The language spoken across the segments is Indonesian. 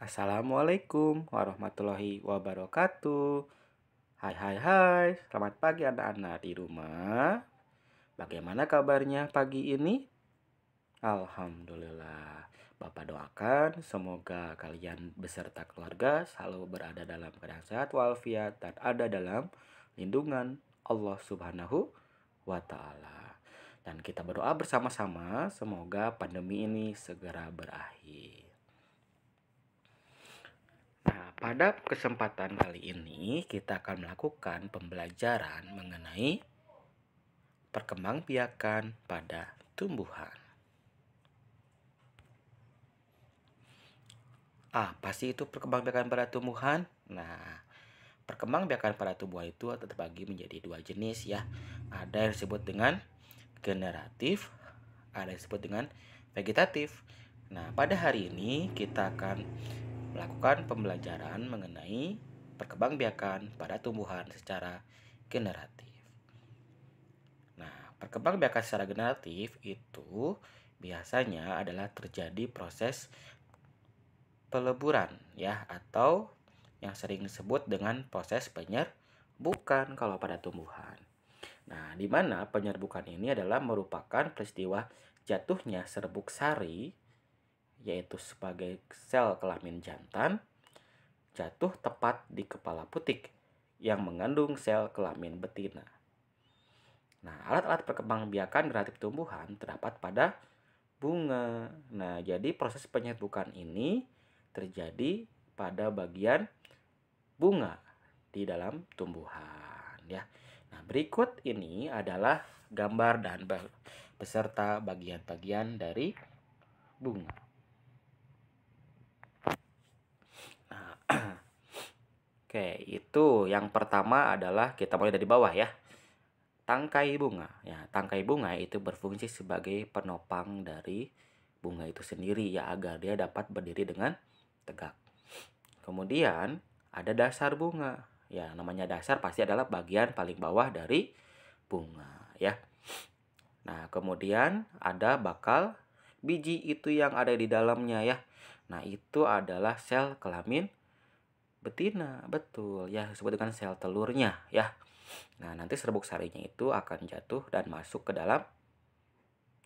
Assalamualaikum warahmatullahi wabarakatuh. Hai hai hai, selamat pagi anak-anak di rumah. Bagaimana kabarnya pagi ini? Alhamdulillah. Bapak doakan semoga kalian beserta keluarga selalu berada dalam keadaan sehat walafiat dan ada dalam lindungan Allah Subhanahu wa taala. Dan kita berdoa bersama-sama semoga pandemi ini segera berakhir. Nah, pada kesempatan kali ini kita akan melakukan pembelajaran mengenai perkembangbiakan pada tumbuhan. Apa sih itu perkembangbiakan pada tumbuhan? Nah, perkembangbiakan pada tumbuhan itu terbagi menjadi dua jenis ya. Ada yang disebut dengan generatif, ada yang disebut dengan vegetatif. Nah, pada hari ini kita akan melakukan pembelajaran mengenai perkembangbiakan pada tumbuhan secara generatif. Nah, perkembangbiakan secara generatif itu biasanya adalah terjadi proses peleburan ya, atau yang sering disebut dengan proses penyerbukan kalau pada tumbuhan. Nah, di mana penyerbukan ini adalah merupakan peristiwa jatuhnya serbuk sari, yaitu sebagai sel kelamin jantan, jatuh tepat di kepala putik yang mengandung sel kelamin betina. Nah, alat-alat perkembangbiakan generatif tumbuhan terdapat pada bunga. Nah, jadi proses penyerbukan ini terjadi pada bagian bunga di dalam tumbuhan ya. Nah, berikut ini adalah gambar dan beserta bagian-bagian dari bunga. Nah, oke, itu yang pertama adalah kita mulai dari bawah ya. Tangkai bunga. Ya, tangkai bunga itu berfungsi sebagai penopang dari bunga itu sendiri ya, agar dia dapat berdiri dengan tegak. Kemudian ada dasar bunga. Ya, namanya dasar pasti adalah bagian paling bawah dari bunga ya. Nah, kemudian ada bakal biji itu yang ada di dalamnya ya. Nah, itu adalah sel kelamin betina, betul ya, disebut dengan sel telurnya ya. Nah, nanti serbuk sarinya itu akan jatuh dan masuk ke dalam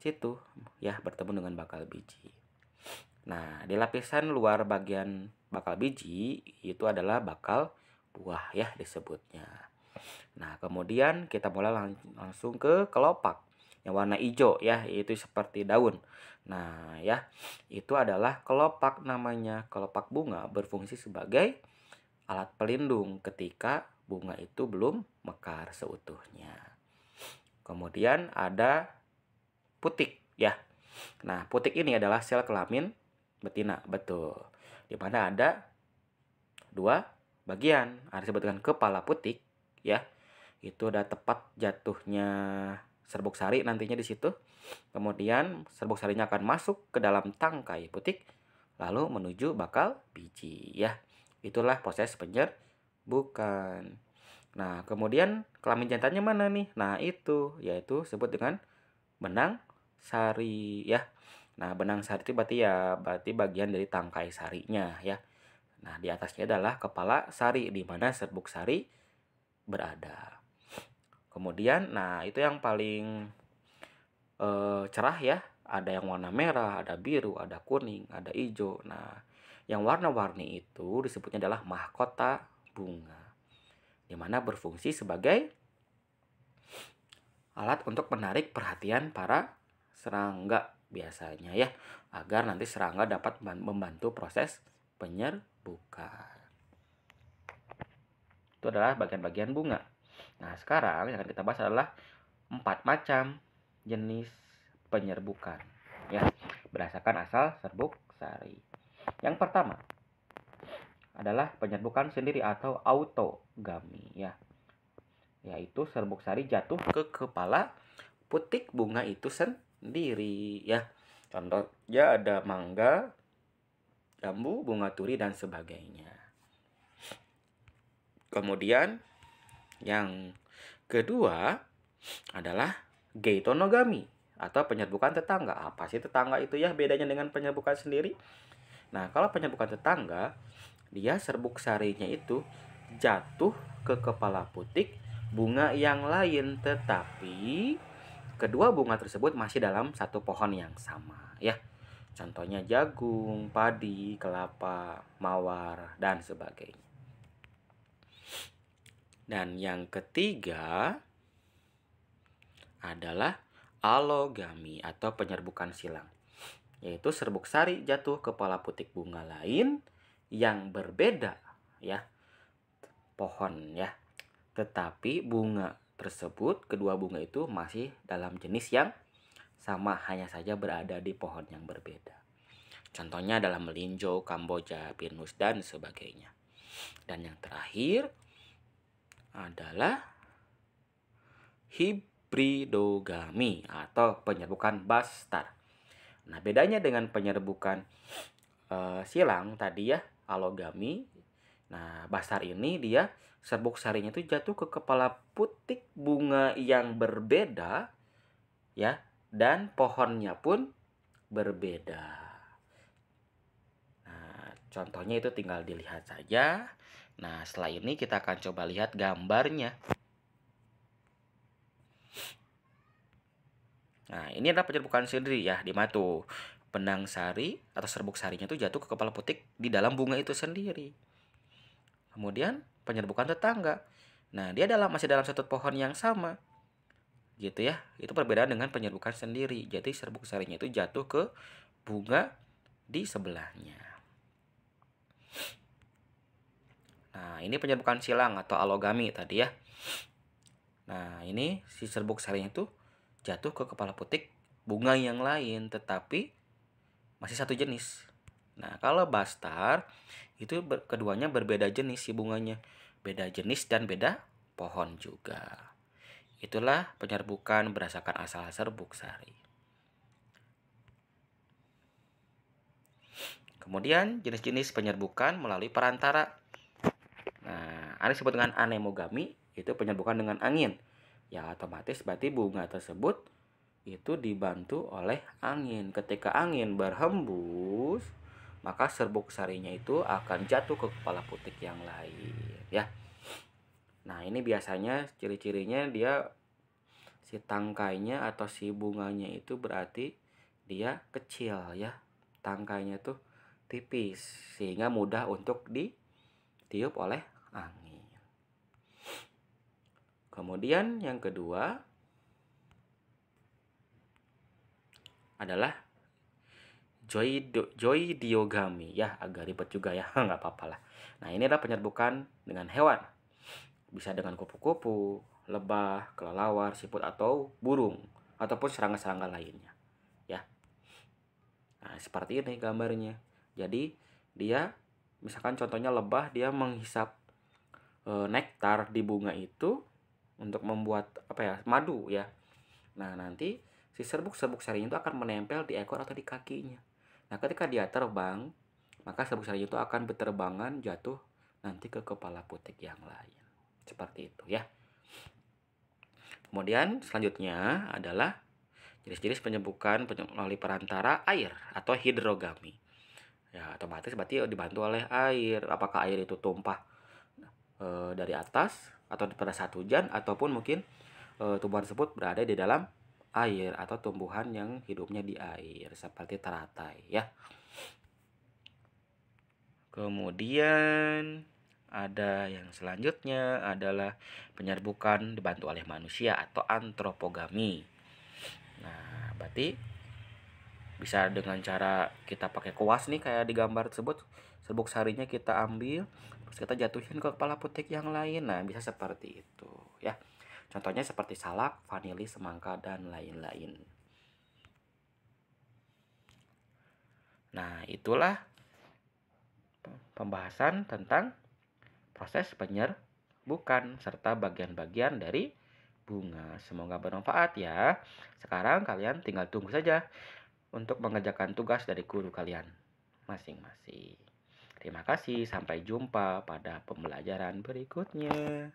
situ ya, bertemu dengan bakal biji. Nah, di lapisan luar bagian bakal biji itu adalah bakal buah ya disebutnya. Nah, kemudian kita mulai langsung ke kelopak yang warna hijau ya, itu seperti daun. Nah, ya, itu adalah kelopak namanya. Kelopak bunga berfungsi sebagai alat pelindung ketika bunga itu belum mekar seutuhnya. Kemudian ada putik ya. Nah, putik ini adalah sel kelamin betina, betul. Di mana ada dua bagian. Ada disebut dengan kepala putik ya. Itu ada tepat jatuhnya serbuk sari nantinya di situ. Kemudian serbuk sarinya akan masuk ke dalam tangkai putik lalu menuju bakal biji ya. Itulah proses penyerbukan. Nah, kemudian kelamin jantannya mana nih? Nah, itu yaitu disebut dengan benang sari ya. Nah, benang sari itu berarti bagian dari tangkai sarinya ya. Nah, di atasnya adalah kepala sari di mana serbuk sari berada. Kemudian, nah itu yang paling cerah ya. Ada yang warna merah, ada biru, ada kuning, ada hijau. Nah, yang warna-warni itu disebutnya adalah mahkota bunga, di mana berfungsi sebagai alat untuk menarik perhatian para serangga biasanya ya, agar nanti serangga dapat membantu proses penyerbukan. Itu adalah bagian-bagian bunga. Nah, sekarang yang akan kita bahas adalah 4 macam jenis penyerbukan ya, berdasarkan asal serbuk sari. Yang pertama adalah penyerbukan sendiri atau autogami ya, yaitu serbuk sari jatuh ke kepala putik bunga itu sendiri ya. Contohnya ada mangga, jambu, bunga turi dan sebagainya. Kemudian yang kedua adalah geitonogami atau penyerbukan tetangga. Apa sih tetangga itu ya bedanya dengan penyerbukan sendiri? Nah, kalau penyerbukan tetangga, dia serbuk sarinya itu jatuh ke kepala putik bunga yang lain, tetapi kedua bunga tersebut masih dalam satu pohon yang sama, ya. Contohnya jagung, padi, kelapa, mawar, dan sebagainya. Dan yang ketiga adalah alogami atau penyerbukan silang, yaitu serbuk sari jatuh ke kepala putik bunga lain yang berbeda, ya, pohon, ya. Tetapi bunga tersebut, kedua bunga itu masih dalam jenis yang sama, hanya saja berada di pohon yang berbeda. Contohnya adalah melinjo, kamboja, pinus, dan sebagainya. Dan yang terakhir adalah hibridogami atau penyerbukan bastar. Nah, bedanya dengan penyerbukan silang tadi, ya, alogami. Nah, bastar ini dia serbuk sarinya itu jatuh ke kepala putik bunga yang berbeda, ya, dan pohonnya pun berbeda. Nah, contohnya itu tinggal dilihat saja. Nah, setelah ini kita akan coba lihat gambarnya. Nah, ini adalah penyerbukan sendiri, ya, di mana tuh benang sari atau serbuk sarinya itu jatuh ke kepala putik di dalam bunga itu sendiri. Kemudian penyerbukan tetangga. Nah, dia masih dalam satu pohon yang sama. Gitu, ya. Itu perbedaan dengan penyerbukan sendiri. Jadi serbuk sarinya itu jatuh ke bunga di sebelahnya. Nah, ini penyerbukan silang atau alogami tadi, ya. Nah, ini si serbuk sarinya itu jatuh ke kepala putik bunga yang lain, tetapi masih satu jenis. Nah, kalau bastar itu keduanya berbeda jenis si bunganya, beda jenis dan beda pohon juga. Itulah penyerbukan berdasarkan asal serbuk sari. Kemudian jenis-jenis penyerbukan melalui perantara. Nah, ada disebut dengan anemogami, itu penyerbukan dengan angin. Ya, otomatis berarti bunga tersebut itu dibantu oleh angin. Ketika angin berhembus, maka serbuk sarinya itu akan jatuh ke kepala putik yang lain, ya. Nah, ini biasanya ciri-cirinya dia si tangkainya atau si bunganya itu berarti dia kecil, ya. Tangkainya tuh tipis sehingga mudah untuk ditiup oleh angin. Kemudian yang kedua adalah zoidiogami, ya, agak ribet juga, ya. Nggak apa-apa lah. Nah, ini adalah penyerbukan dengan hewan, bisa dengan kupu-kupu, lebah, kelelawar, siput, atau burung, ataupun serangga-serangga lainnya, ya. Nah, seperti ini gambarnya. Jadi dia misalkan contohnya lebah, dia menghisap nektar di bunga itu untuk membuat apa, ya, madu, ya. Nah, nanti si serbuk-serbuk sarinya itu akan menempel di ekor atau di kakinya. Nah, ketika dia terbang, maka serbuk sarinya itu akan berterbangan jatuh nanti ke kepala putik yang lain. Seperti itu, ya. Kemudian selanjutnya adalah jenis-jenis penyerbukan melalui perantara air atau hidrogami. Ya, otomatis berarti dibantu oleh air. Apakah air itu tumpah dari atas atau pada saat hujan, ataupun mungkin tumbuhan tersebut berada di dalam air atau tumbuhan yang hidupnya di air seperti teratai, ya. Kemudian ada yang selanjutnya adalah penyerbukan dibantu oleh manusia atau antropogami. Nah, berarti bisa dengan cara kita pakai kuas nih kayak di gambar tersebut. Serbuk sarinya kita ambil, terus kita jatuhin ke kepala putik yang lain. Nah, bisa seperti itu, ya. Contohnya seperti salak, vanili, semangka, dan lain-lain. Nah, itulah pembahasan tentang proses penyerbukan serta bagian-bagian dari bunga. Semoga bermanfaat, ya. Sekarang kalian tinggal tunggu saja untuk mengerjakan tugas dari guru kalian masing-masing. Terima kasih, sampai jumpa pada pembelajaran berikutnya.